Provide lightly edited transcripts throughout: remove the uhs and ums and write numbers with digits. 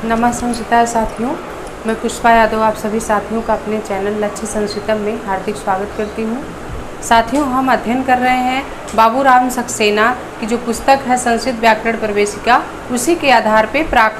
नमस्कार साथियों, मैं पुष्पा यादव आप सभी साथियों का अपने चैनल लक्ष्य संस्कृतम में हार्दिक स्वागत करती हूँ। साथियों, हम अध्ययन कर रहे हैं बाबूराम सक्सेना की जो पुस्तक है संस्कृत व्याकरण प्रवेशिका, उसी के आधार पे प्राक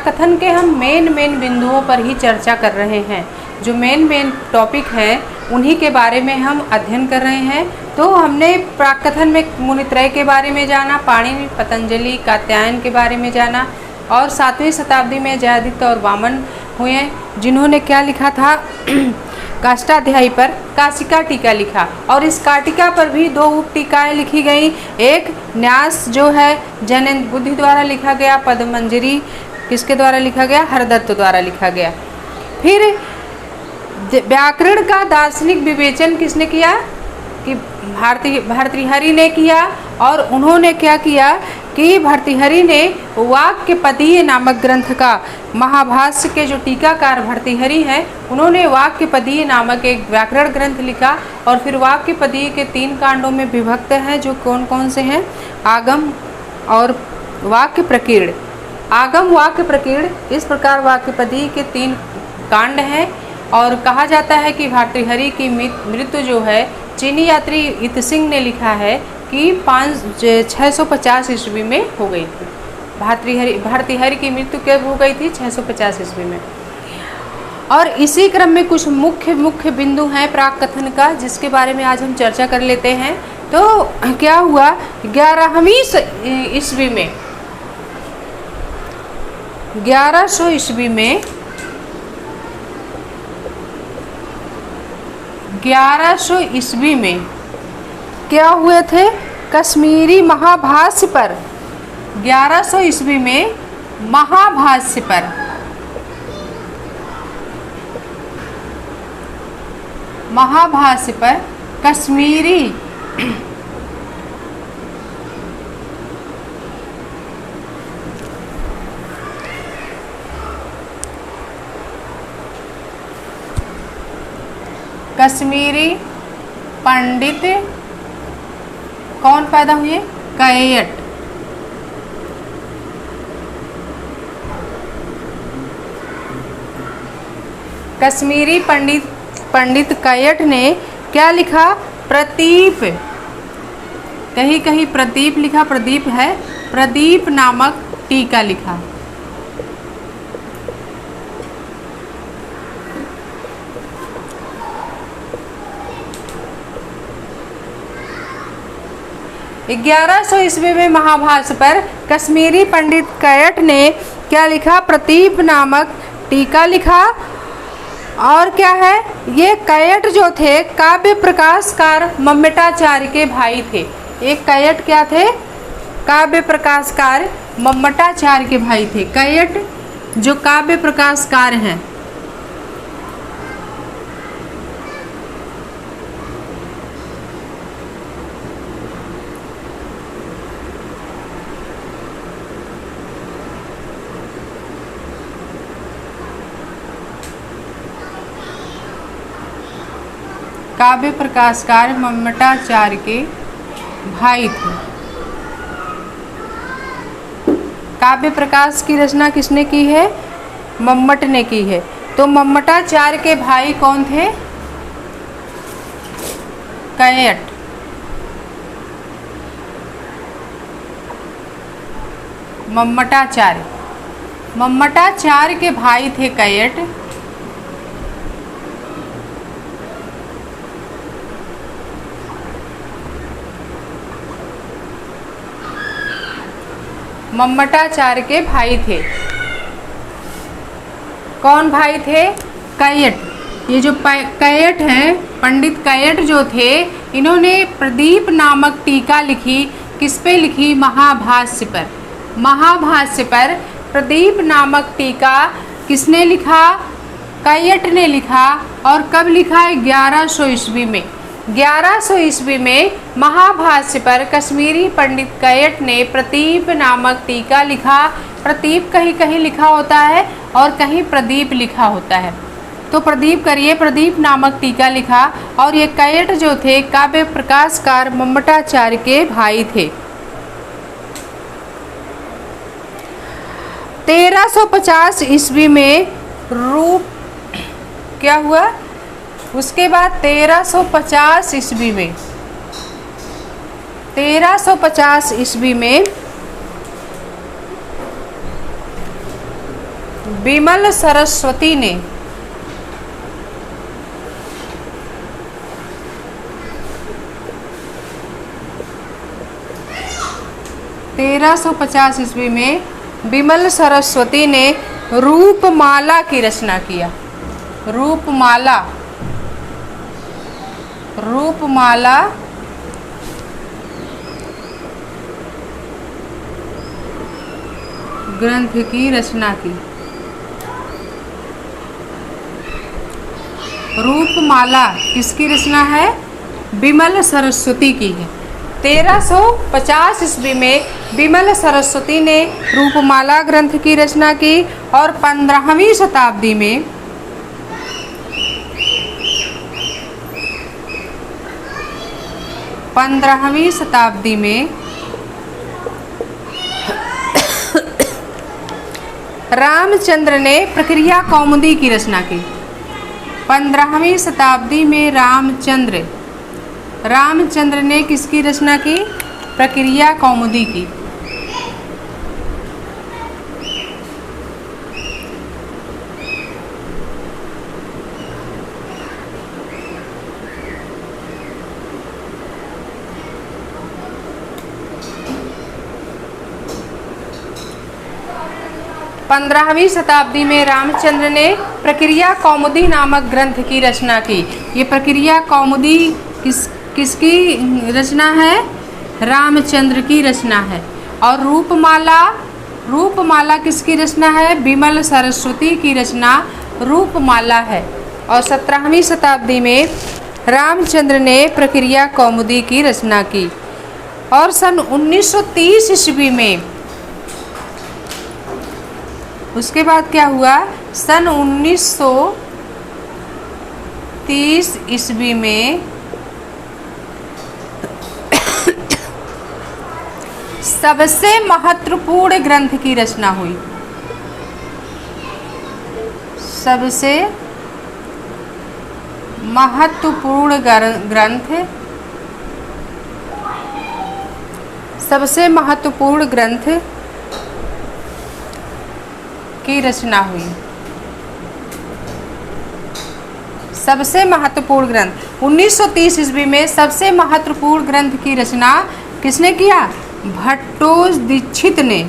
कथन के हम मेन बिंदुओं पर ही चर्चा कर रहे हैं। जो मेन टॉपिक हैं उन्हीं के बारे में हम अध्ययन कर रहे हैं। तो हमने प्राक कथन में मुनित्रय के बारे में जाना, पाणिनि, पतंजलि, कात्यायन के बारे में जाना और 7वीं शताब्दी में जयादित्य और वामन हुए, जिन्होंने क्या लिखा था काष्ठाध्यायी पर काशिका टीका लिखा और इस काटिका पर भी 2 उप टीकाएँ लिखी गई। एक न्यास जो है जैनेन्द्र बुद्धि द्वारा लिखा गया, पद्मंजरी किसके द्वारा लिखा गया, हरदत्त द्वारा लिखा गया। फिर व्याकरण का दार्शनिक विवेचन किसने किया कि भर्तृहरि ने किया और उन्होंने क्या किया कि भर्तृहरि ने वाक्यपदीय नामक ग्रंथ का, महाभाष्य के जो टीकाकार भर्तृहरि हैं उन्होंने वाक्यपदीय नामक एक व्याकरण ग्रंथ लिखा और फिर वाक्यपदीय के 3 कांडों में विभक्त हैं, जो कौन कौन से हैं, आगम और वाक्य प्रकीर्ण। आगम, वाक्य प्रकीर्ण, इस प्रकार वाक्यपदीय के 3 कांड हैं और कहा जाता है कि भर्तृहरि की मृत्यु जो है चीनी यात्री इतसिंह ने लिखा है कि 650 ईस्वी में हो गई थी। भर्तृहरि की मृत्यु कब हो गई थी, 650 ईस्वी में। और इसी क्रम में कुछ मुख्य बिंदु हैं प्राक कथन का, जिसके बारे में आज हम चर्चा कर लेते हैं। तो क्या हुआ, 11वीं ईस्वी में 1100 ईस्वी में 1100 ईस्वी में क्या हुए थे, कश्मीरी महाभाष्य पर 1100 ईस्वी में महाभाष्य पर कश्मीरी पंडित कौन पैदा हुए, कैयट। कश्मीरी पंडित कैयट ने क्या लिखा, प्रदीप, कहीं प्रदीप लिखा, प्रदीप है, प्रदीप नामक टीका लिखा। ग्यारह 1100 ईस्वी में महाभाष्य पर कश्मीरी पंडित कैयट ने क्या लिखा, प्रदीप नामक टीका लिखा। और क्या है, ये कैयट जो थे काव्य प्रकाशकार मम्मटाचार्य के भाई थे। एक कैयट क्या थे, काव्य प्रकाशकार मम्मटाचार्य के भाई थे। कैयट जो काव्य प्रकाशकार हैं, काव्य प्रकाशकार मम्मटाचार्य के भाई थे। काव्य प्रकाश की रचना किसने की है, मम्मट ने की है। तो मम्मटाचार्य के भाई कौन थे, कैयट। मम्मटाचार्य के भाई थे कैयट। मम्मटाचार्य के भाई थे, कौन भाई थे, कैयट। ये जो कैयट हैं, पंडित कैयट जो थे, इन्होंने प्रदीप नामक टीका लिखी। किस पे लिखी, महाभाष्य पर। महाभाष्य पर प्रदीप नामक टीका किसने लिखा, कैयट ने लिखा। और कब लिखा, 1100 ईस्वी में। 1100 ईस्वी में महाभाष्य पर कश्मीरी पंडित कैयट ने प्रदीप नामक टीका लिखा। प्रदीप कहीं लिखा होता है और कहीं प्रदीप लिखा होता है, तो प्रदीप करिए, प्रदीप नामक टीका लिखा। और ये कैयट जो थे काव्य प्रकाशकार मम्मटाचार्य के भाई थे। 1350 ईस्वी में रूप क्या हुआ, उसके बाद 1350 ईस्वी में 1350 ईस्वी में विमल सरस्वती ने ईस्वी में विमल सरस्वती ने रूपमाला की रचना किया। रूपमाला ग्रंथ की रचना की। रूपमाला किसकी रचना है? विमल सरस्वती की है। 1350 ईस्वी में विमल सरस्वती ने रूपमाला ग्रंथ की रचना की और 15वीं शताब्दी में रामचंद्र ने प्रक्रिया कौमुदी की रचना की। 15वीं शताब्दी में रामचंद्र ने किसकी रचना की? प्रक्रिया कौमुदी की। पंद्रहवीं शताब्दी में रामचंद्र ने प्रक्रिया कौमुदी नामक ग्रंथ की रचना की। ये प्रक्रिया कौमुदी किसकी रचना है? रामचंद्र की रचना है। और रूपमाला किसकी रचना है? विमल सरस्वती की रचना रूपमाला है। और 17वीं शताब्दी में रामचंद्र ने प्रक्रिया कौमुदी की रचना की। और सन 1930 ईस्वी में उसके बाद क्या हुआ? सन 1930 ईस्वी में सबसे महत्वपूर्ण ग्रंथ की रचना हुई। सबसे महत्वपूर्ण ग्रंथ की रचना हुई। सबसे महत्वपूर्ण ग्रंथ 1930 ईस्वी में सबसे महत्वपूर्ण ग्रंथ की रचना किसने किया? भट्टोज दीक्षित ने।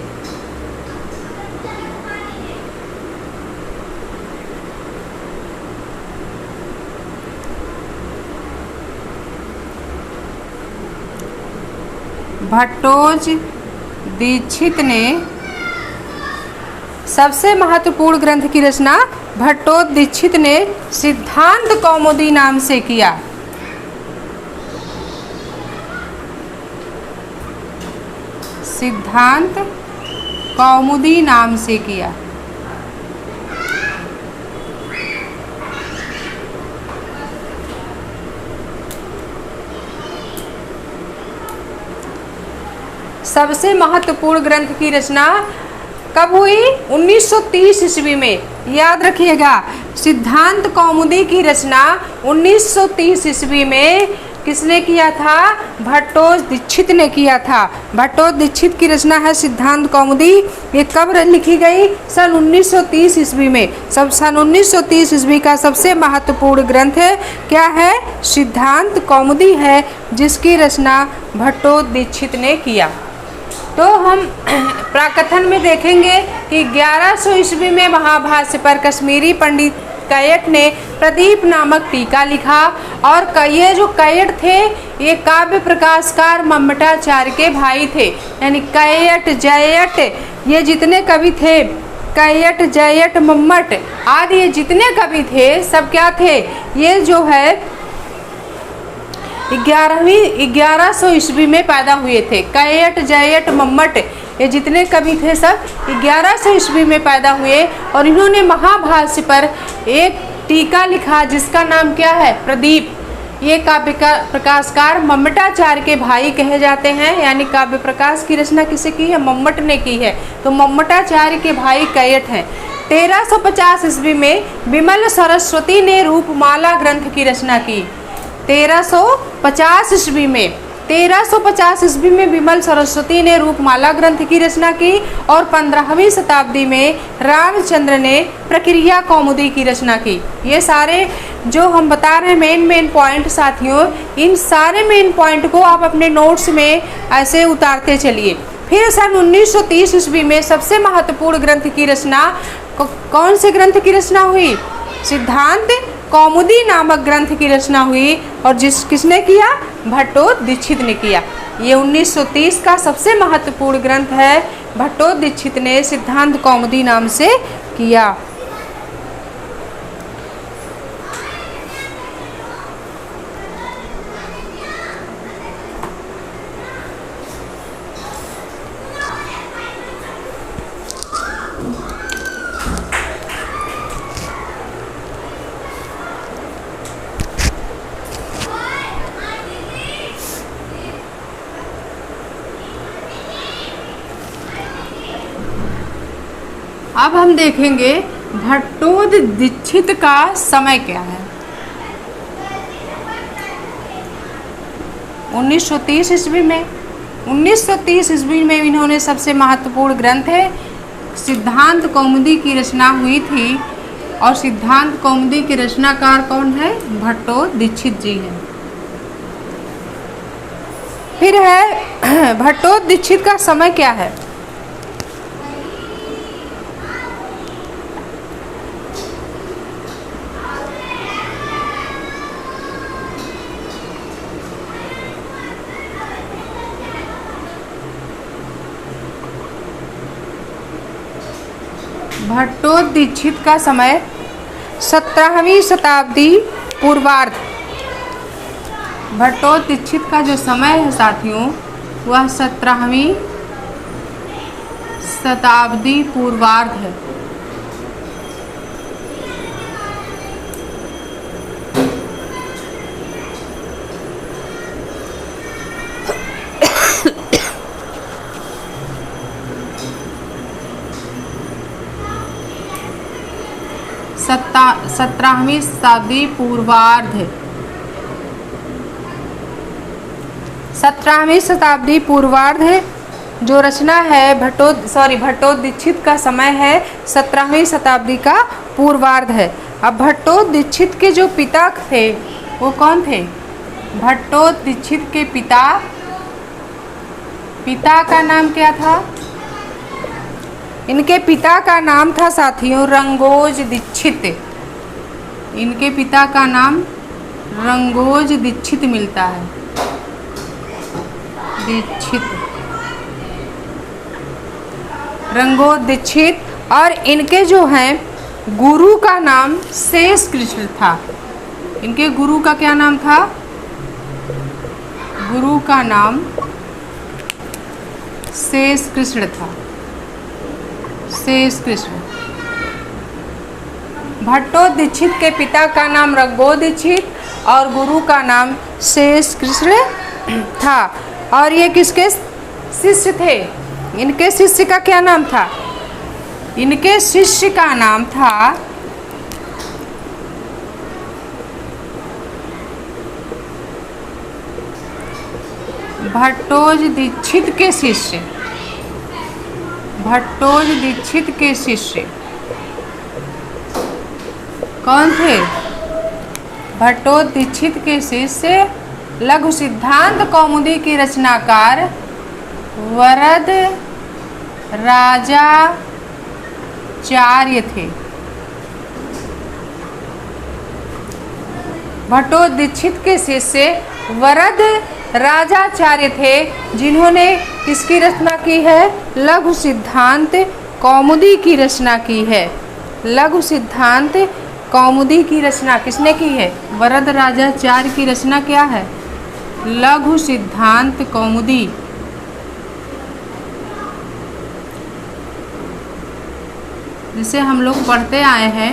भट्टोज दीक्षित ने सबसे महत्वपूर्ण ग्रंथ की रचना भट्टोज दीक्षित ने सिद्धांत कौमुदी नाम से किया। सिद्धांत कौमुदी नाम से किया। सबसे महत्वपूर्ण ग्रंथ की रचना कब हुई? 1930 ईस्वी में। याद रखिएगा, सिद्धांत कौमुदी की रचना 1930 ईस्वी में किसने किया था? भट्टोज दीक्षित ने किया था। भट्टोज दीक्षित की रचना है सिद्धांत कौमुदी। ये कब लिखी गई? सन 1930 ईस्वी में। सन 1930 ईस्वी का सबसे महत्वपूर्ण ग्रंथ क्या है? सिद्धांत कौमुदी है, जिसकी रचना भट्टोज दीक्षित ने किया। तो हम प्राकथन में देखेंगे कि 1100 ईस्वी में महाभाष्य पर कश्मीरी पंडित कैयट ने प्रदीप नामक टीका लिखा। और ये जो कैयट थे, ये काव्य प्रकाशकार मम्मटाचार्य के भाई थे। यानी कैयट, जयट, ये जितने कवि थे, कैयट, जयट, मम्मट आदि ये जितने कवि थे, सब क्या थे? ये जो है 1100 ईस्वी में पैदा हुए थे। कैयट, जयट, मम्मट ये जितने कवि थे सब 1100 ईस्वी में पैदा हुए। और इन्होंने महाभाष्य पर एक टीका लिखा जिसका नाम क्या है? प्रदीप। ये काव्य का प्रकाशकार मम्मटाचार्य के भाई कहे जाते हैं। यानी काव्य प्रकाश की रचना किसे की है? मम्मट ने की है। तो मम्मटाचार्य के भाई कैयट हैं। 1350 ईस्वी में विमल सरस्वती ने रूपमाला ग्रंथ की रचना की। 1350 ईस्वी में विमल सरस्वती ने रूपमाला ग्रंथ की रचना की और 15वीं शताब्दी में रामचंद्र ने प्रक्रिया कौमुदी की रचना की। ये सारे जो हम बता रहे हैं मेन पॉइंट साथियों, इन सारे मेन पॉइंट को आप अपने नोट्स में ऐसे उतारते चलिए। फिर सन 1930 ईस्वी में सबसे महत्वपूर्ण ग्रंथ की रचना कौन से ग्रंथ की रचना हुई? सिद्धांत कौमुदी नामक ग्रंथ की रचना हुई और किसने किया? भट्टोदीक्षित ने किया। ये 1930 का सबसे महत्वपूर्ण ग्रंथ है, भट्टोदीक्षित ने सिद्धांत कौमुदी नाम से किया। अब हम देखेंगे भट्टोदीक्षित का समय क्या है। 1930 ईस्वी में इन्होंने सबसे महत्वपूर्ण ग्रंथ है सिद्धांत कौमुदी की रचना हुई थी और सिद्धांत कौमुदी के रचनाकार कौन है? भट्टोदीक्षित जी हैं। फिर है भट्टोदीक्षित का समय क्या है? भट्टोदीक्षित का समय 17वीं शताब्दी पूर्वार्ध। भट्टोदीक्षित का जो समय है साथियों वह 17वीं शताब्दी पूर्वार्ध है। सत्रहवीं शताब्दी पूर्वार्ध। 17वीं शताब्दी पूर्वार्ध जो रचना है भट्टोदीक्षित का समय है 17वीं शताब्दी का पूर्वार्ध है। अब भट्टोदीक्षित के जो पिता थे वो कौन थे? भट्टोदीक्षित के पिता का नाम क्या था? इनके पिता का नाम था साथियों रंगोज दीक्षित। इनके पिता का नाम रंगोज दीक्षित मिलता है। रंगोज दीक्षित। और इनके जो हैं गुरु का नाम शेष कृष्ण था। इनके गुरु का क्या नाम था? गुरु का नाम शेष कृष्ण था। शेष कृष्ण। भट्टोदीक्षित के पिता का नाम रंगोज दीक्षित और गुरु का नाम शेष कृष्ण था। और ये किसके शिष्य थे? इनके शिष्य का क्या नाम था? इनके शिष्य का नाम था भट्टोदीक्षित के शिष्य। भट्टोदीक्षित के शिष्य कौन थे? भट्टोदीक्षित के शिष्य लघु सिद्धांत कौमुदी के रचनाकार वरद राजाचार्य थे। भट्टोदीक्षित के शिष्य वरद राजाचार्य थे जिन्होंने किसकी रचना की है? लघु सिद्धांत कौमुदी की रचना की है। लघु सिद्धांत कौमुदी की रचना किसने की है? वरद राजाचार्य की रचना क्या है? लघु सिद्धांत कौमुदी। जिसे हम लोग पढ़ते आए हैं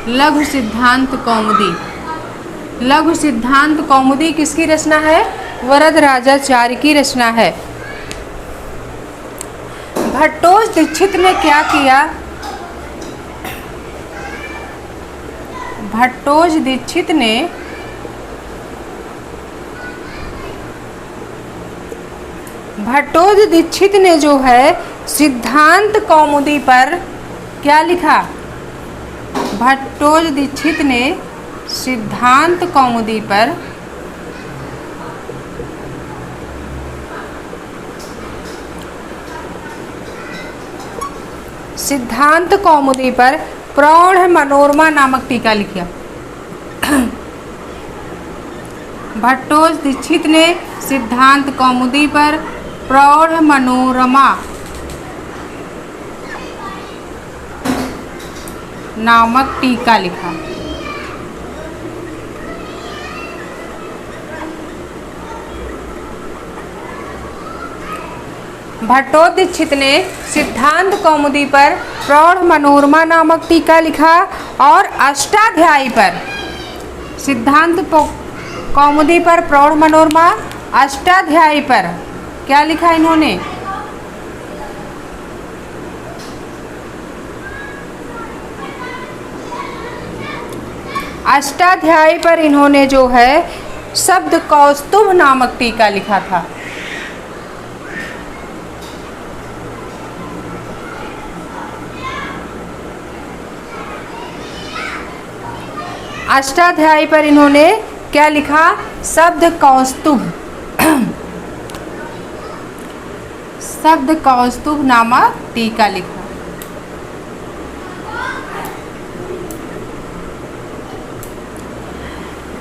लघु सिद्धांत कौमुदी। लघु सिद्धांत कौमुदी किसकी रचना है? वरदराजाचार्य की रचना है। भट्टोज दीक्षित ने क्या किया? भट्टोज दीक्षित ने जो है सिद्धांत कौमुदी पर क्या लिखा? भट्टोज दीक्षित ने सिद्धांत कौमुदी पर प्रौढ़ मनोरमा नामक टीका लिखा। भट्टोज दीक्षित ने सिद्धांत कौमुदी पर प्रौढ़ मनोरमा नामक टीका लिखा। भट्टोज दीक्षित ने सिद्धांत कौमुदी पर प्रौढ़ मनोरमा नामक टीका लिखा और अष्टाध्यायी पर सिद्धांत कौमुदी पर प्रौढ़ मनोरमा अष्टाध्यायी पर क्या लिखा इन्होंने? अष्टाध्यायी पर इन्होंने जो है शब्द कौस्तुभ नामक टीका लिखा था। अष्टाध्यायी पर इन्होंने क्या लिखा? शब्द कौस्तुभ नामक टीका लिखा।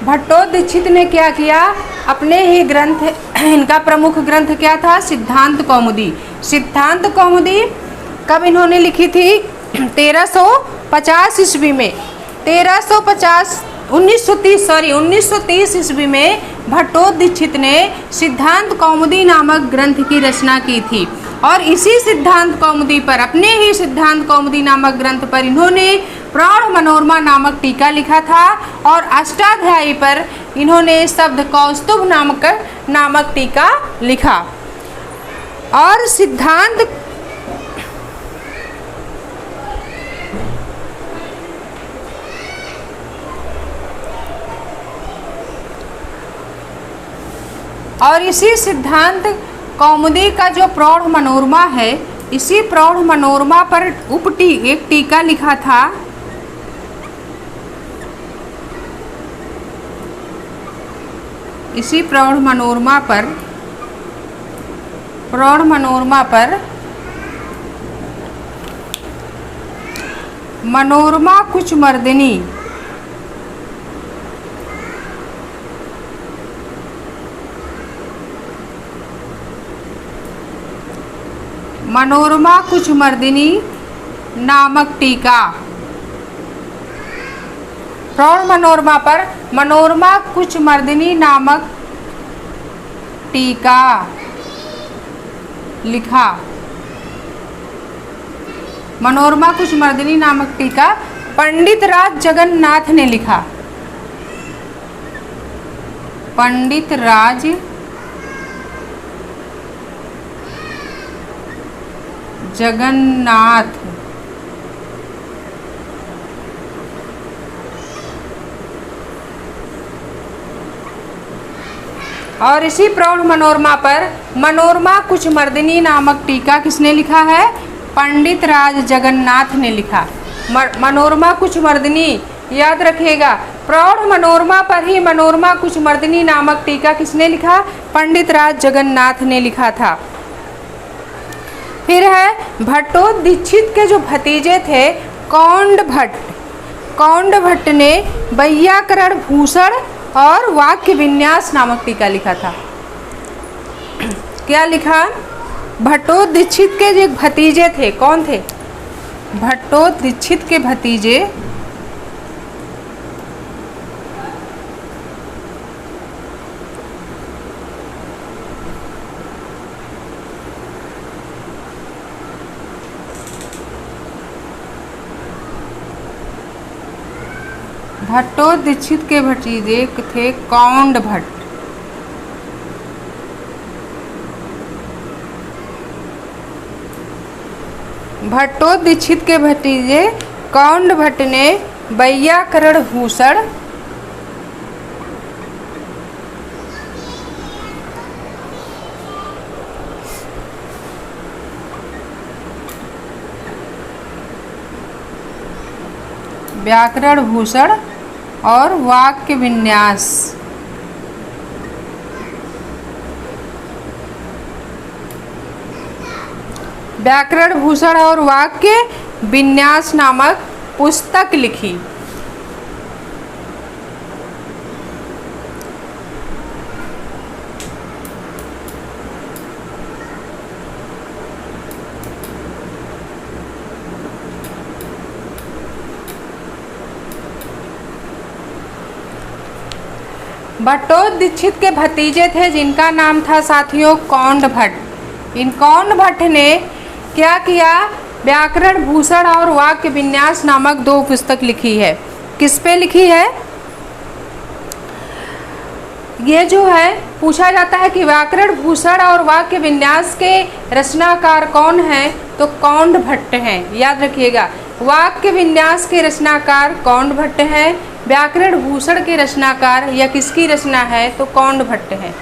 भट्टोज दीक्षित ने क्या किया? अपने ही ग्रंथ, इनका प्रमुख ग्रंथ क्या था? सिद्धांत कौमुदी। सिद्धांत कौमुदी कब इन्होंने लिखी थी? 1350 ईस्वी में। 1930 ईस्वी में भट्टोज दीक्षित ने सिद्धांत कौमुदी नामक ग्रंथ की रचना की थी और इसी सिद्धांत कौमुदी पर, अपने ही सिद्धांत कौमुदी नामक ग्रंथ पर इन्होंने प्रौढ़ मनोरमा नामक टीका लिखा था और अष्टाध्यायी पर इन्होंने शब्द कौस्तुभ नामक टीका लिखा। और सिद्धांत और इसी सिद्धांत कौमुदी का जो प्रौढ़ मनोरमा है, इसी प्रौढ़ मनोरमा पर एक टीका लिखा था। इसी प्रौढ़ मनोरमा पर मनोरमा कुछ मर्दिनी नामक टीका। प्रौढ़ मनोरमा पर मनोरमा कुछ मर्दिनी नामक टीका लिखा। मनोरमा कुछ मर्दिनी नामक टीका पंडित राज जगन्नाथ ने लिखा। पंडित राज जगन्नाथ और इसी प्रौढ़ मनोरमा पर मनोरमा कुछ मर्दिनी नामक टीका किसने लिखा है? पंडित राज जगन्नाथ ने लिखा। मनोरमा कुछ मर्दिनी याद रखिएगा, प्रौढ़ मनोरमा पर ही मनोरमा कुछ मर्दिनी नामक टीका किसने लिखा? पंडित राज जगन्नाथ ने लिखा था। फिर है भट्टोज दीक्षित के जो भतीजे थे कौंड भट्ट ने वैयाकरण भूषण और वाक्य विन्यास नामक टीका लिखा था। क्या लिखा? भट्टोज दीक्षित के जो भतीजे थे, कौन थे? भट्टोज दीक्षित के भतीजे भट्टोदीक्षित के भतीजे थे कौंड भट्ट। भट्टोदीक्षित के भतीजे कौंड भट्ट ने वैयाकरण भूषण व्याकरण भूषण और वाक्य विन्यास व्याकरण भूषण और वाक्य विन्यास नामक पुस्तक लिखी। भट्टोदीक्षित के भतीजे थे जिनका नाम था साथियों कौंड भट्ट। इन कौंड भट्ट ने क्या किया? व्याकरण भूषण और वाक्य विन्यास नामक 2 पुस्तक लिखी है। किस पे लिखी है? ये जो है पूछा जाता है कि व्याकरण भूषण और वाक्य विन्यास के रचनाकार कौन हैं? तो कौंड भट्ट हैं। याद रखिएगा, वाक्य विन्यास के रचनाकार कौंड भट्ट हैं, व्याकरण भूषण के रचनाकार या किसकी रचना है? तो कौंड भट्ट है।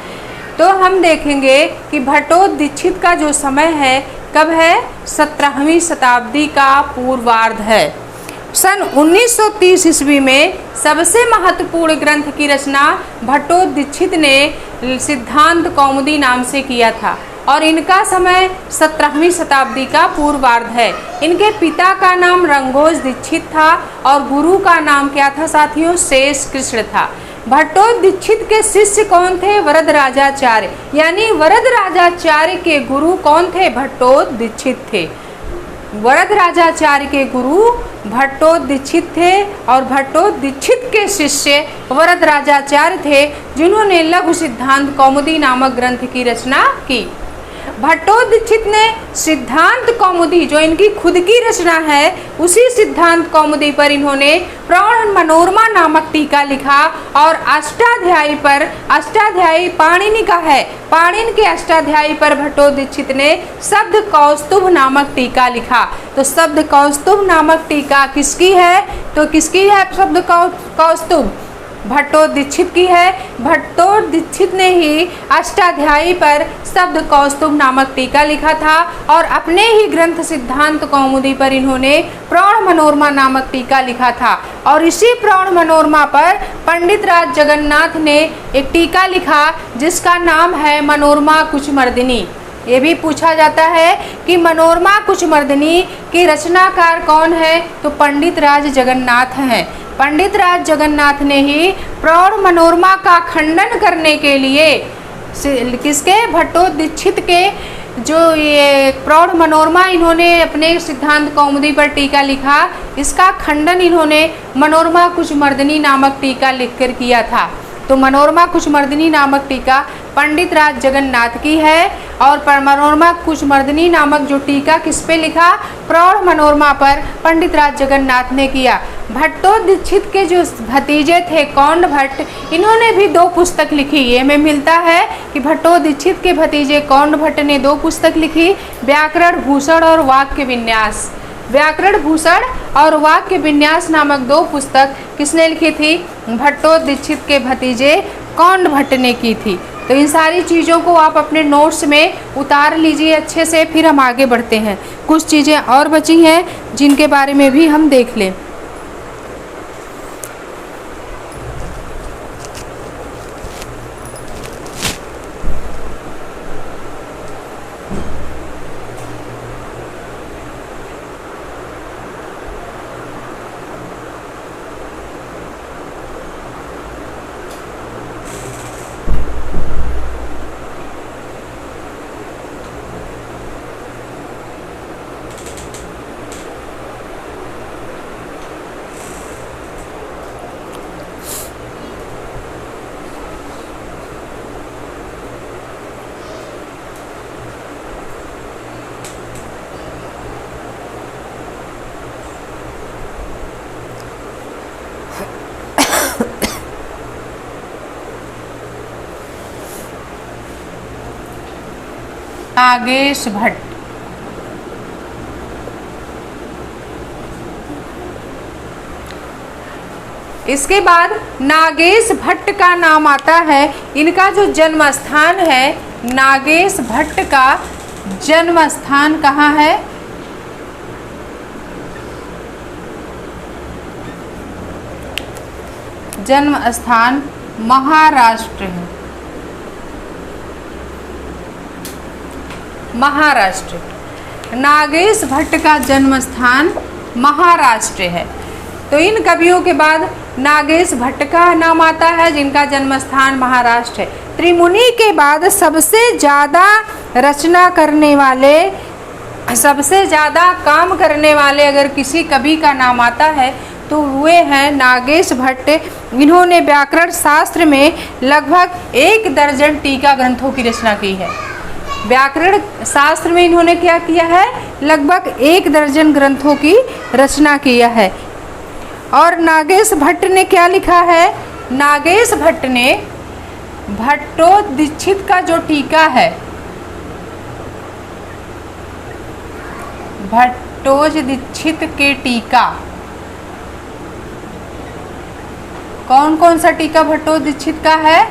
तो हम देखेंगे कि भट्टोदीक्षित का जो समय है कब है? 17वीं शताब्दी का पूर्वार्ध है। सन 1930 ईस्वी में सबसे महत्वपूर्ण ग्रंथ की रचना भट्टोदीक्षित ने सिद्धांत कौमुदी नाम से किया था और इनका समय 17वीं शताब्दी का पूर्वार्ध है। इनके पिता का नाम रंगोज दीक्षित था और गुरु का नाम क्या था साथियों? शेष कृष्ण था। भट्टोदीक्षित के शिष्य कौन थे? वरदराजाचार्य, यानी वरदराजाचार्य के गुरु कौन थे? भट्टोदीक्षित थे। वरदराजाचार्य के गुरु भट्टोदीक्षित थे और भट्टोदीक्षित के शिष्य वरदराजाचार्य थे जिन्होंने लघु सिद्धांत कौमुदी नामक ग्रंथ की रचना की। भट्टोदीक्षित ने सिद्धांत कौमुदी जो इनकी खुद की रचना है उसी सिद्धांत कौमुदी पर इन्होंने प्रौढ़ मनोरमा नामक टीका लिखा और अष्टाध्यायी पाणिनि का है। पाणिनि के अष्टाध्यायी पर भट्टोदीक्षित ने शब्द कौस्तुभ नामक टीका लिखा। तो शब्द कौस्तुभ नामक टीका किसकी है? तो किसकी है शब्द कौस्तुभ? भट्टोदीक्षित की है। भट्टोदीक्षित ने ही अष्टाध्यायी पर शब्द कौस्तुभ नामक टीका लिखा था और अपने ही ग्रंथ सिद्धांत कौमुदी पर इन्होंने प्रौढ़ मनोरमा नामक टीका लिखा था और इसी प्रौढ़ मनोरमा पर पंडित राज जगन्नाथ ने एक टीका लिखा जिसका नाम है मनोरमा कुचमर्दिनी। ये भी पूछा जाता है कि मनोरमा कुचमर्दिनी की रचनाकार कौन है? तो पंडित राज जगन्नाथ हैं। पंडित राज जगन्नाथ ने ही प्रौढ़ मनोरमा का खंडन करने के लिए किसके? भट्टोदीक्षित के जो ये प्रौढ़ मनोरमा इन्होंने अपने सिद्धांत कौमुदी पर टीका लिखा, इसका खंडन इन्होंने मनोरमा कुचमर्दिनी नामक टीका लिखकर किया था। तो मनोरमा कुचमर्दिनी नामक टीका पंडित राज जगन्नाथ की है और मनोरमा कुचमर्दिनी नामक जो टीका किस पे लिखा? प्रौढ़ मनोरमा पर पंडित राज जगन्नाथ ने किया। भट्टोदीक्षित के जो भतीजे थे कौंड भट्ट, इन्होंने भी 2 पुस्तक लिखी। ये में मिलता है कि भट्टोदीक्षित के भतीजे कौंड भट्ट ने 2 पुस्तक लिखी, व्याकरण भूषण और वाक्य विन्यास। व्याकरण भूषण और वाक्य विन्यास नामक 2 पुस्तक किसने लिखी थी? भट्टोदीक्षित के भतीजे कौंड भट्ट ने की थी। तो इन सारी चीज़ों को आप अपने नोट्स में उतार लीजिए अच्छे से, फिर हम आगे बढ़ते हैं। कुछ चीज़ें और बची हैं जिनके बारे में भी हम देख लें। नागेश भट्ट। इसके बाद नागेश भट्ट का नाम आता है। इनका जो जन्म स्थान है, नागेश भट्ट का जन्म स्थान कहाँ है? जन्म स्थान महाराष्ट्र है। महाराष्ट्र, नागेश भट्ट का जन्म स्थान महाराष्ट्र है। तो इन कवियों के बाद नागेश भट्ट का नाम आता है, जिनका जन्म स्थान महाराष्ट्र है। त्रिमुनि के बाद सबसे ज़्यादा रचना करने वाले, सबसे ज़्यादा काम करने वाले अगर किसी कवि का नाम आता है तो हुए हैं नागेश भट्ट। इन्होंने व्याकरण शास्त्र में लगभग 1 दर्जन टीका ग्रंथों की रचना की है। व्याकरण शास्त्र में इन्होंने क्या किया है? लगभग 1 दर्जन ग्रंथों की रचना किया है। और नागेश भट्ट ने क्या लिखा है? नागेश भट्ट ने भट्टोदीक्षित का जो टीका है, भट्टोदीक्षित के टीका, कौन कौन सा टीका भट्टोदीक्षित का है?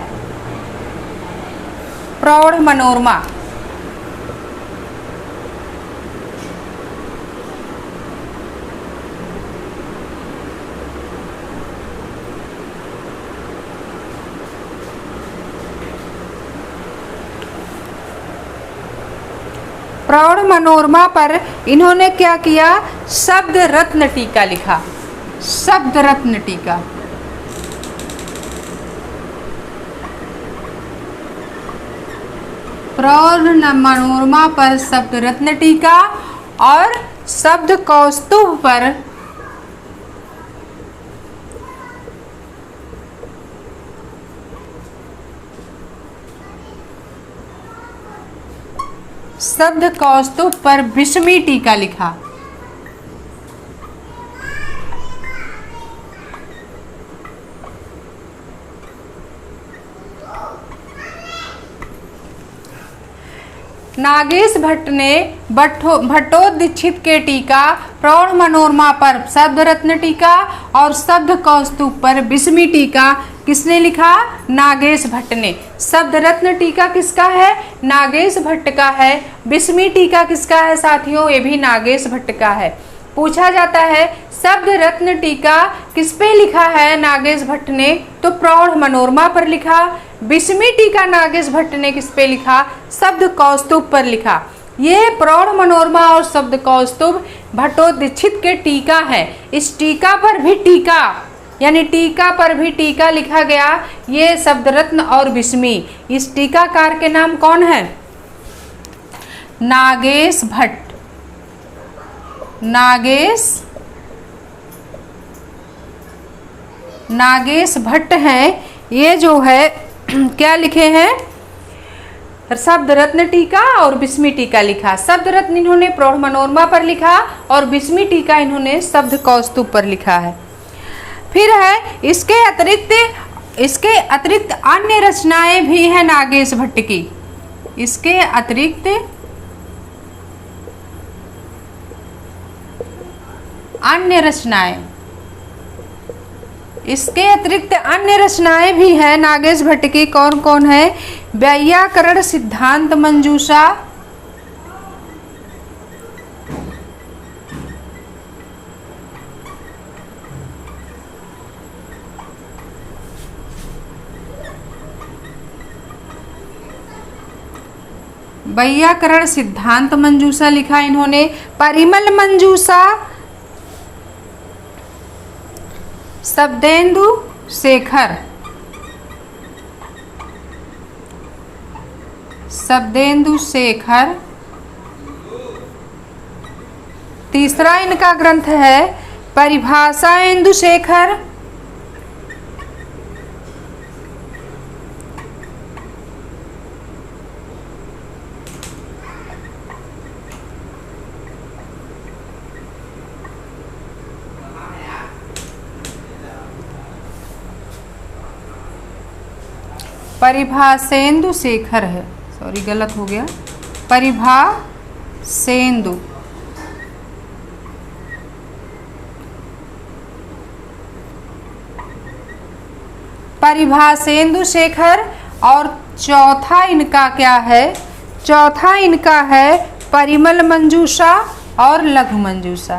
प्रौढ़ मनोरमा, प्रौढ़ मनोरमा पर इन्होंने क्या किया? शब्द रत्न टीका लिखा। शब्द रत्न टीका, प्रौढ़ मनोरमा पर शब्द रत्न टीका और शब्द कौस्तुभ पर शब्द कौस्तुभ पर विस्मी टीका लिखा। नागेश भट्ट ने भट्टोदीक्षित के टीका, प्रौढ़ मनोरमा पर शब्द रत्न टीका और शब्द कौस्तुभ पर विस्मी टीका किसने लिखा? नागेश भट्ट ने। शब्द रत्न टीका किसका है? नागेश भट्ट का है। विस्मी टीका किसका है साथियों? ये भी नागेश भट्ट का है। पूछा जाता है शब्द रत्न टीका किस पे लिखा है नागेश भट्ट ने? तो प्रौढ़ मनोरमा पर लिखा। विस्मी टीका नागेश भट्ट ने किस पे लिखा? शब्द कौस्तुभ पर लिखा। ये प्रौढ़ मनोरमा और शब्द कौस्तुभ भट्टोदीक्षित के टीका है। इस टीका पर भी टीका, यानी टीका पर भी टीका लिखा गया, ये शब्द रत्न और विस्मी। इस टीकाकार के नाम कौन है? नागेश भट्ट। नागेश भट्ट हैं। ये जो है क्या लिखे हैं? शब्द रत्न टीका और विस्मी टीका लिखा। शब्द रत्न इन्होंने प्रौढ़ मनोरमा पर लिखा और विस्मी टीका इन्होंने शब्द कौस्तुभ पर लिखा है। फिर है इसके अतिरिक्त अन्य रचनाएं भी हैं नागेश भट्ट की। इसके अतिरिक्त अन्य रचनाएं भी हैं नागेश भट्ट की। कौन कौन है? वैयाकरण सिद्धांत मंजूषा, वैयाकरण सिद्धांत मंजूषा लिखा इन्होंने। परिमल मंजूषा, शब्देन्दु शेखर। तीसरा इनका ग्रंथ है परिभाषा इंदु शेखर। परिभाषेन्दु शेखर है, सॉरी गलत हो गया। परिभाषेन्दु। परिभाषेन्दु शेखर। और चौथा इनका क्या है? चौथा इनका है परिमल मंजूषा और लघु मंजूषा।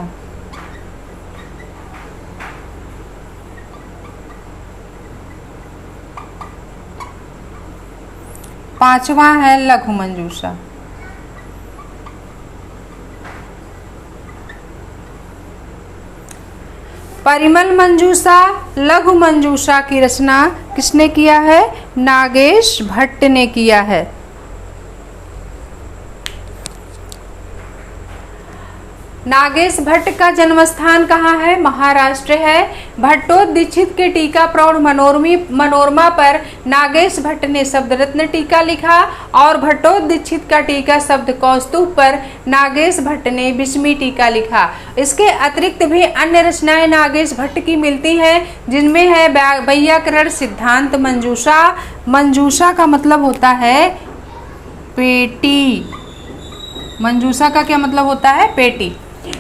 पांचवा है लघु मंजूषा। परिमल मंजूषा, लघु मंजूषा की रचना किसने किया है? नागेश भट्ट ने किया है। नागेश भट्ट का जन्म स्थान कहाँ है? महाराष्ट्र है। भट्टोदीक्षित के टीका प्रौढ़ मनोरमा पर नागेश भट्ट ने शब्द रत्न टीका लिखा और भट्टोदीक्षित का टीका शब्द कौस्तुभ पर नागेश भट्ट ने विस्मी टीका लिखा। इसके अतिरिक्त भी अन्य रचनाएं नागेश भट्ट की मिलती हैं, जिनमें है वैयाकरण सिद्धांत मंजूषा। मंजूषा का मतलब होता है पेटी। मंजूषा का क्या मतलब होता है? पेटी।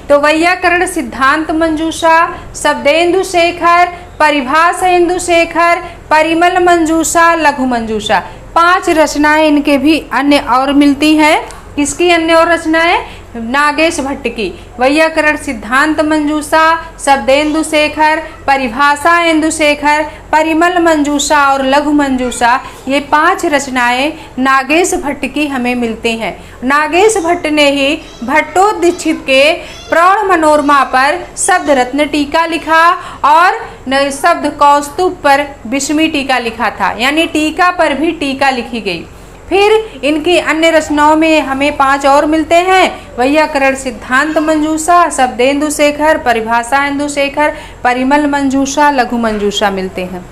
तो वैयाकरण सिद्धांत मंजूषा, शब्देन्दु शेखर, परिभाषेन्दु शेखर, परिमल मंजूषा, लघु मंजूषा, 5 रचनाएं इनके भी अन्य और मिलती हैं। किसकी अन्य और रचनाएं? नागेश भट्ट की। वैयाकरण सिद्धांत मंजूषा, शब्देन्दु शेखर, परिभाषाेन्दु शेखर, परिमल मंजूषा और लघु मंजूषा, ये 5 रचनाएं नागेश भट्ट की हमें मिलती हैं। नागेश भट्ट ने ही भट्टोदीक्षित के प्रौढ़ मनोरमा पर शब्द रत्न टीका लिखा और शब्द कौस्तुभ पर विस्मी टीका लिखा था, यानी टीका पर भी टीका लिखी गई। फिर इनकी अन्य रचनाओं में हमें 5 और मिलते हैं। वैयाकरण सिद्धांत मंजूषा, शब्देन्दु शेखर, परिभाषाेन्दु शेखर, परिमल मंजूषा, लघु मंजूषा मिलते हैं।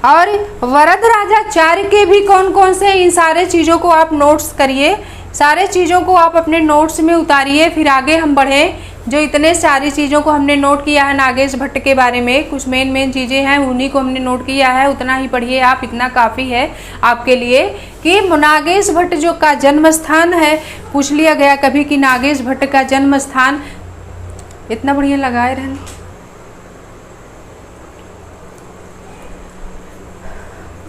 और वरदराजाचार्य के भी कौन कौन से, इन सारे चीज़ों को आप नोट्स करिए, सारे चीज़ों को आप अपने नोट्स में उतारिए, फिर आगे हम बढ़ें। जो इतने सारी चीज़ों को हमने नोट किया है नागेश भट्ट के बारे में, कुछ मेन चीज़ें हैं उन्हीं को हमने नोट किया है, उतना ही पढ़िए आप, इतना काफ़ी है आपके लिए। कि नागेश भट्ट जो का जन्म स्थान है, पूछ लिया गया कभी कि नागेश भट्ट का जन्म स्थान, इतना बढ़िया लगाए रहने।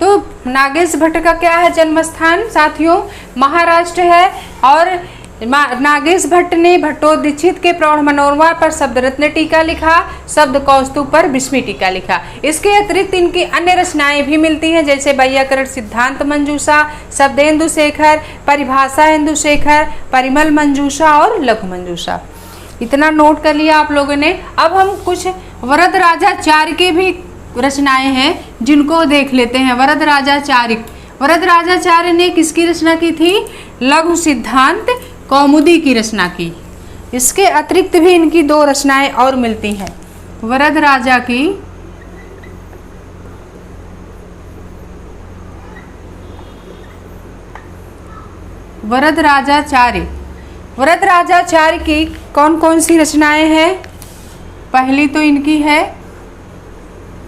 तो नागेश भट्ट का क्या है जन्म स्थान साथियों? महाराष्ट्र है। और नागेश भट्ट ने भट्टोदीक्षित के प्रौढ़ मनोरमा पर शब्द रत्न टीका लिखा, शब्द कौस्तुभ पर विस्मी टीका लिखा। इसके अतिरिक्त इनकी अन्य रचनाएं भी मिलती हैं, जैसे वैयाकरण सिद्धांत मंजूषा, शब्देन्दु शेखर, परिभाषाेन्दु शेखर, परिमल मंजूषा और लघु मंजूषा। इतना नोट कर लिया आप लोगों ने। अब हम कुछ वरदराजाचार्य के भी रचनाएं हैं जिनको देख लेते हैं। वरदराजाचार्य ने किसकी रचना की थी? लघु सिद्धांत कौमुदी की रचना की। इसके अतिरिक्त भी इनकी 2 रचनाएं और मिलती हैं। वरदराजाचार्य की कौन कौन सी रचनाएं हैं? पहली तो इनकी है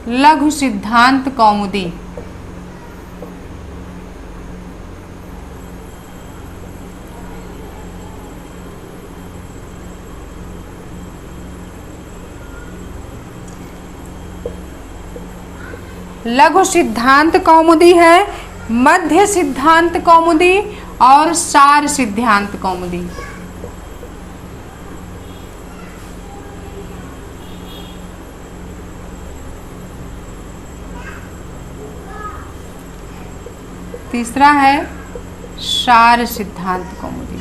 लघु सिद्धांत कौमुदी। लघु सिद्धांत कौमुदी है, मध्य सिद्धांत कौमुदी और सार सिद्धांत कौमुदी। तीसरा है सार सिद्धांत कौमुदी।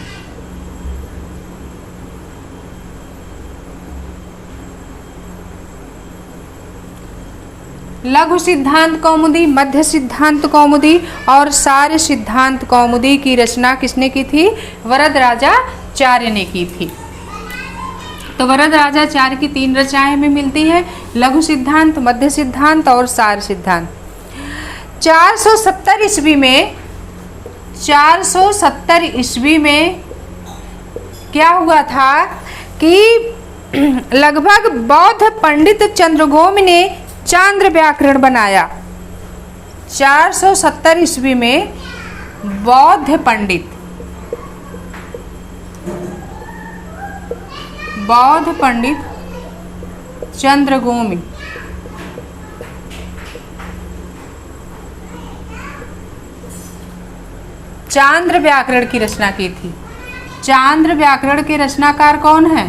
लघु सिद्धांत कौमुदी, मध्य सिद्धांत कौमुदी और सार सिद्धांत कौमुदी की रचना किसने की थी? वरदराजाचार्य ने की थी। तो वरदराजाचार्य की 3 रचनाएं हमें मिलती हैं, लघु सिद्धांत, मध्य सिद्धांत और सार सिद्धांत। 470 ईस्वी में क्या हुआ था कि लगभग बौद्ध पंडित चंद्रगोम ने चांद्र व्याकरण बनाया। 470 ईस्वी में बौद्ध पंडित बौद्ध पंडित चंद्रगोमी। चांद्र व्याकरण की रचना की थी। चांद्र व्याकरण के रचनाकार कौन है?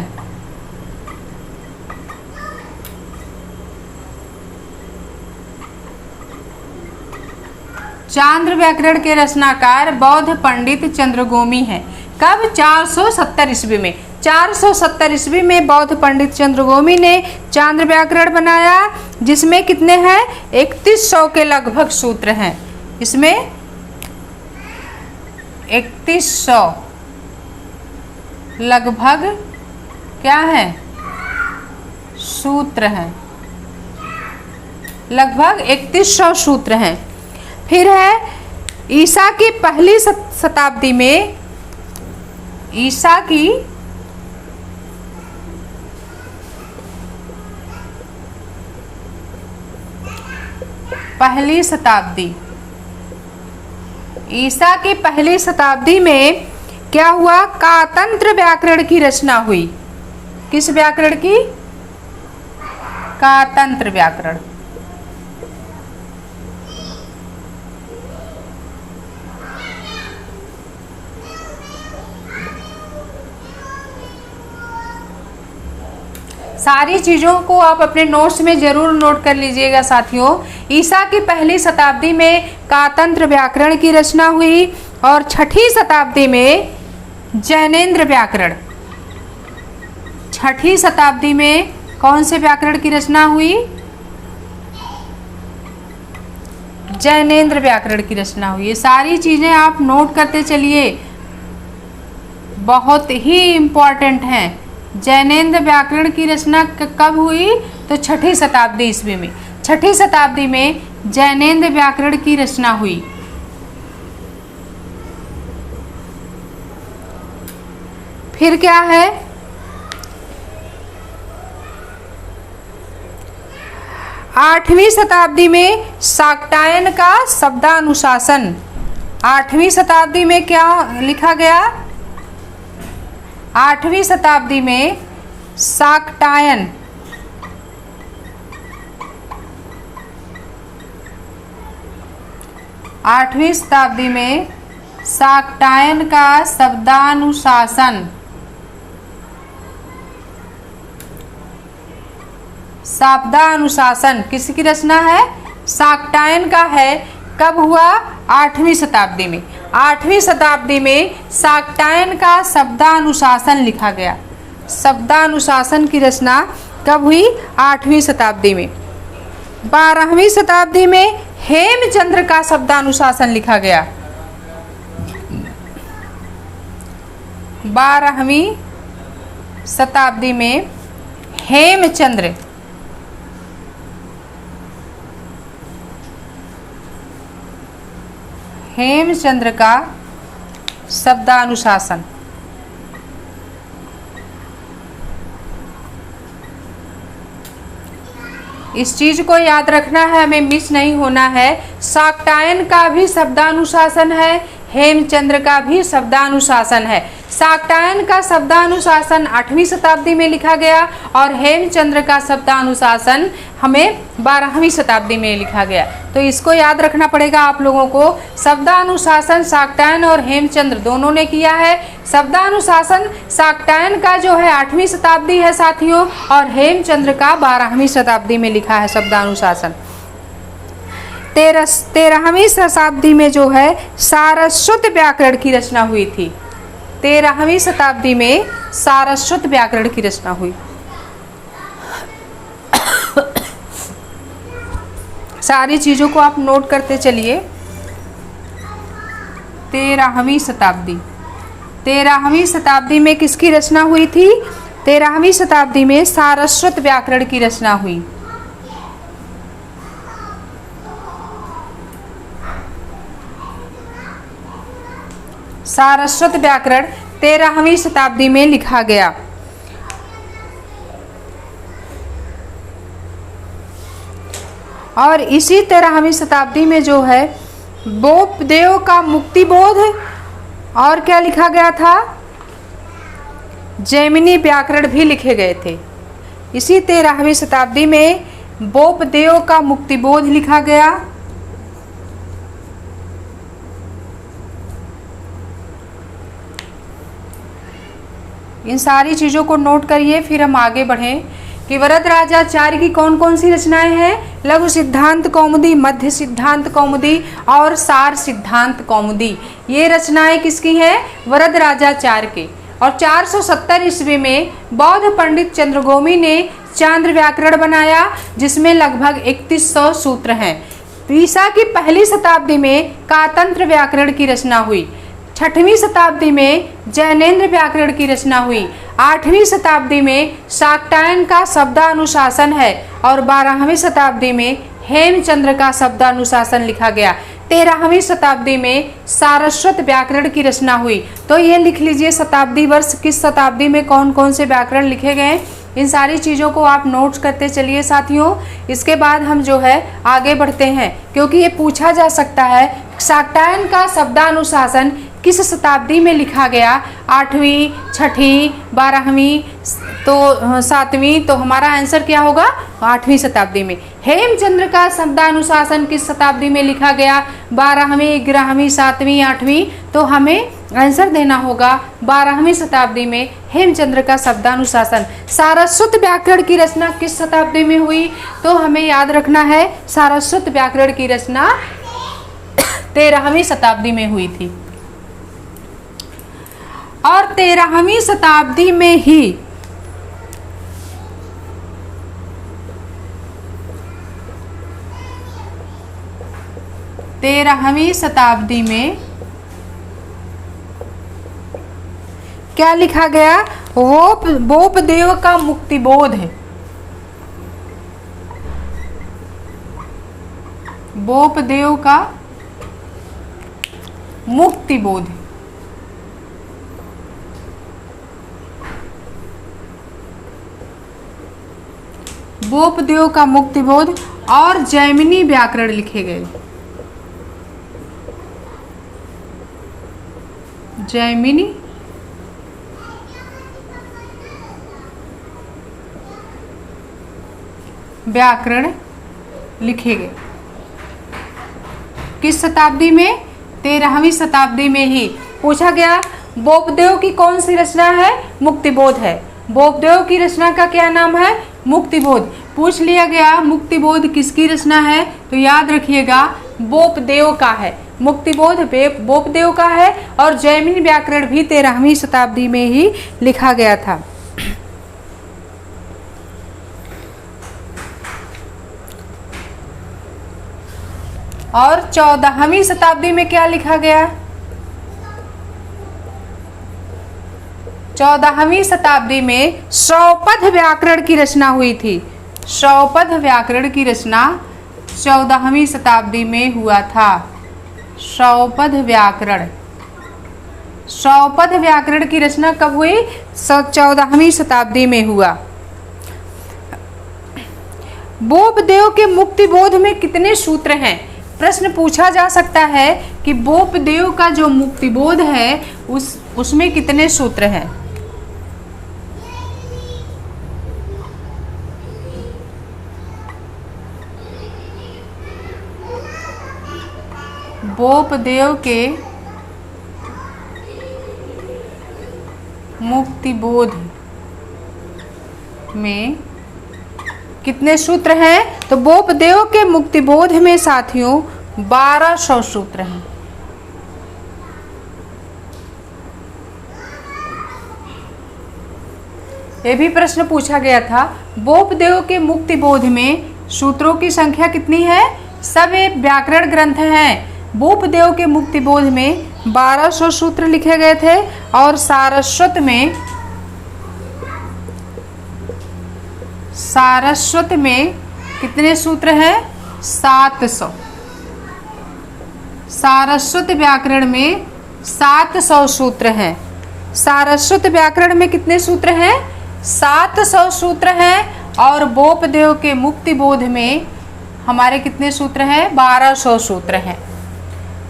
चांद्र व्याकरण के रचनाकार बौद्ध पंडित चंद्रगोमी हैं। कब? 470 ईस्वी में। 470 ईस्वी में बौद्ध पंडित चंद्रगोमी ने चांद्र व्याकरण बनाया, जिसमें कितने हैं? 3100 के लगभग सूत्र हैं। इसमें 3100 लगभग क्या है? सूत्र हैं। लगभग 3100 सूत्र हैं। फिर है ईसा की पहली शताब्दी में, ईसा की पहली शताब्दी, ईसा की पहली शताब्दी में क्या हुआ? कातंत्र व्याकरण की रचना हुई। किस व्याकरण की? कातंत्र व्याकरण। सारी चीज़ों को आप अपने नोट्स में ज़रूर नोट कर लीजिएगा साथियों। ईसा की पहली शताब्दी में कातंत्र व्याकरण की रचना हुई और 6ठी शताब्दी में जैनेन्द्र व्याकरण। 6ठी शताब्दी में कौन से व्याकरण की रचना हुई? जैनेन्द्र व्याकरण की रचना हुई। ये सारी चीज़ें आप नोट करते चलिए, बहुत ही इम्पॉर्टेंट हैं। जैनेन्द्र व्याकरण की रचना कब हुई? तो 6ठी शताब्दी ईस्वी में। 6ठी शताब्दी में जैनेन्द्र व्याकरण की रचना हुई। फिर क्या है? 8वीं शताब्दी में शाक्टायन का शब्दानुशासन। 8वीं शताब्दी में क्या लिखा गया? 8वीं शताब्दी में शाक्टायन, आठवीं शताब्दी में शाक्टायन का शब्दानुशासन। शब्दानुशासन किसकी रचना है? शाक्टायन का है। कब हुआ? 8वीं शताब्दी में। 8वीं शताब्दी में शाक्टायन का शब्दानुशासन लिखा गया। शब्दानुशासन की रचना कब हुई? 8वीं शताब्दी में। 12वीं शताब्दी में हेमचंद्र का शब्दानुशासन लिखा गया। 12वीं शताब्दी में हेमचंद्र का शब्दानुशासन। इस चीज को याद रखना है, हमें मिस नहीं होना है। शाक्टायन का भी शब्दानुशासन है, हेमचंद्र का भी शब्दानुशासन है। शाक्टायन का शब्दानुशासन 8वीं शताब्दी में लिखा गया और हेमचंद्र का शब्दानुशासन हमें 12वीं शताब्दी में लिखा गया। तो इसको याद रखना पड़ेगा आप लोगों को। शब्दानुशासन शाक्टायन और हेमचंद्र दोनों ने किया है। शब्दानुशासन शाक्टायन का जो है 8वीं शताब्दी है साथियों, और हेमचंद्र का 12वीं शताब्दी में लिखा है शब्दानुशासन। 13वीं शताब्दी में जो है सारस्वत व्याकरण की रचना हुई थी। 13वीं शताब्दी में सारस्वत व्याकरण की रचना हुई। सारी चीज़ों को आप नोट करते चलिए। 13वीं शताब्दी, 13वीं शताब्दी में किसकी रचना हुई थी? 13वीं शताब्दी में सारस्वत व्याकरण की रचना हुई। सारस्वत व्याकरण 13वीं शताब्दी में लिखा गया। और इसी 13वीं शताब्दी में जो है बोपदेव का मुक्तिबोध और क्या लिखा गया था? जैमिनी व्याकरण भी लिखे गए थे। इसी 13वीं शताब्दी में बोपदेव का मुक्तिबोध लिखा गया। इन सारी चीज़ों को नोट करिए, फिर हम आगे बढ़ें कि वरदराजाचार्य की कौन कौन सी रचनाएं हैं। लघु सिद्धांत कौमुदी, मध्य सिद्धांत कौमुदी और सार सिद्धांत कौमुदी। ये रचनाएं किसकी हैं? वरदराजाचार्य के। और 470 ईस्वी में बौद्ध पंडित चंद्रगोमी ने चांद्र व्याकरण बनाया, जिसमें लगभग 3100 सूत्र हैं। ईसा की पहली शताब्दी में कातंत्र व्याकरण की रचना हुई। 6वीं शताब्दी में जैनेन्द्र व्याकरण की रचना हुई। 8वीं शताब्दी में शाक्टायन का शब्दानुशासन है और 12वीं शताब्दी में हेमचंद्र का शब्दानुशासन लिखा गया। 13वीं शताब्दी में सारस्वत व्याकरण की रचना हुई। तो ये लिख लीजिए शताब्दी वर्ष, किस शताब्दी में कौन कौन से व्याकरण लिखे गए। इन सारी चीज़ों को आप नोट्स करते चलिए साथियों। इसके बाद हम जो है आगे बढ़ते हैं, क्योंकि ये पूछा जा सकता है शाक्टायन का शब्दानुशासन किस शताब्दी में लिखा गया। 8वीं, 6वीं, 12वीं, तो 7वीं, तो हमारा आंसर क्या होगा? 8वीं शताब्दी में। हेमचंद्र का शब्दानुशासन किस शताब्दी में लिखा गया? 12वीं, 11वीं, 7वीं, 8वीं, तो हमें आंसर देना होगा 12वीं शताब्दी में हेमचंद्र का शब्दानुशासन। सारस्वत व्याकरण की रचना किस शताब्दी में हुई? तो हमें याद रखना है सारस्वत व्याकरण की रचना 13वीं शताब्दी में हुई थी। और 13वीं शताब्दी में ही क्या लिखा गया? बोपदेव का मुक्तिबोध है। बोपदेव का मुक्तिबोध। बोपदेव का मुक्तिबोध और जैमिनी व्याकरण लिखे गए। जैमिनी व्याकरण लिखे गए किस शताब्दी में? 13वीं शताब्दी में ही। पूछा गया बोपदेव की कौन सी रचना है? मुक्तिबोध है। बोपदेव की रचना का क्या नाम है? मुक्तिबोध। पूछ लिया गया मुक्तिबोध किसकी रचना है, तो याद रखिएगा बोपदेव का है। मुक्तिबोध बोपदेव का है। और जैमिनी व्याकरण भी 13वीं शताब्दी में ही लिखा गया था। और 14वीं शताब्दी में क्या लिखा गया? 14वीं शताब्दी में शौपथ व्याकरण की रचना हुई थी। शौपथ व्याकरण की रचना 14वीं शताब्दी में हुआ था। शौपथ व्याकरण। शौपथ व्याकरण की रचना कब हुई? 14वीं शताब्दी में हुआ। बोपदेव के मुक्तिबोध में कितने सूत्र हैं? प्रश्न पूछा जा सकता है कि बोपदेव का जो मुक्तिबोध है उसमें कितने सूत्र हैं। बोपदेव के मुक्तिबोध में कितने सूत्र हैं? तो बोपदेव के मुक्तिबोध में साथियों 1200 सूत्र हैं। यह भी प्रश्न पूछा गया था, बोपदेव के मुक्तिबोध में सूत्रों की संख्या कितनी है? सब ये व्याकरण ग्रंथ हैं। बोपदेव के मुक्तिबोध में 1200 सूत्र लिखे गए थे। और सारस्वत में कितने सूत्र हैं? 700। सारस्वत व्याकरण में 700 सूत्र हैं। सारस्वत व्याकरण में कितने सूत्र हैं? 700 सूत्र हैं। और बोपदेव के मुक्तिबोध में हमारे कितने सूत्र हैं? 1200 सूत्र हैं।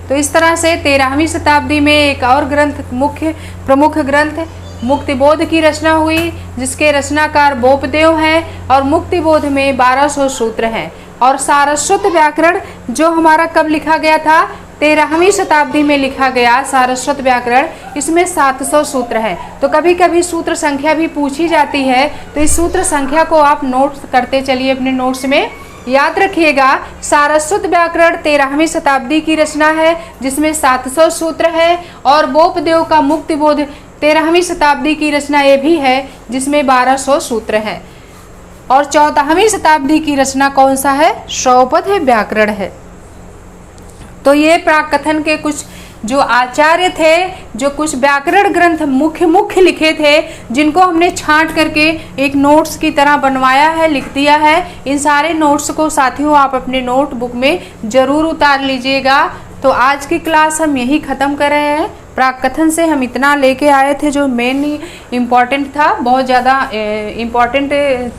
तो इस तरह से 13वीं शताब्दी में एक और ग्रंथ, मुख्य प्रमुख ग्रंथ मुक्तिबोध की रचना हुई, जिसके रचनाकार बोपदेव हैं, और मुक्तिबोध में 1200 सूत्र हैं। और सारस्वत व्याकरण जो हमारा कब लिखा गया था, 13वीं शताब्दी में लिखा गया सारस्वत व्याकरण, इसमें 700 सूत्र हैं। तो कभी कभी सूत्र संख्या भी पूछी जाती है, तो इस सूत्र संख्या को आप नोट करते चलिए अपने नोट्स में। याद रखिएगा, सारस्वत व्याकरण 13वीं शताब्दी की रचना है, जिसमें 700 सूत्र है, और बोपदेव का मुक्तिबोध 13वीं शताब्दी की रचना ये भी है, जिसमें 1200 सूत्र हैं। और 14वीं शताब्दी की रचना कौन सा है, शौपथ व्याकरण है। तो ये प्राक कथन के कुछ जो आचार्य थे, जो कुछ व्याकरण ग्रंथ मुख्य लिखे थे, जिनको हमने छांट करके एक नोट्स की तरह बनवाया है, लिख दिया है। इन सारे नोट्स को साथियों आप अपने नोटबुक में जरूर उतार लीजिएगा। तो आज की क्लास हम यही ख़त्म कर रहे हैं। प्राक कथन से हम इतना लेके आए थे जो मेन इम्पॉर्टेंट था, बहुत ज़्यादा इम्पॉर्टेंट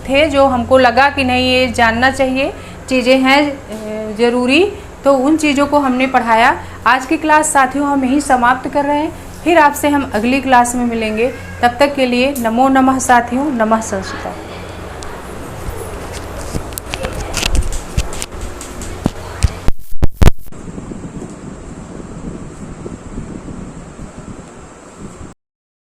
थे, जो हमको लगा कि नहीं ये जानना चाहिए, चीज़ें हैं ज़रूरी, तो उन चीज़ों को हमने पढ़ाया। आज की क्लास साथियों हम यहीं समाप्त कर रहे हैं, फिर आपसे हम अगली क्लास में मिलेंगे। तब तक के लिए नमो नमः साथियों, नमः संस्कृता।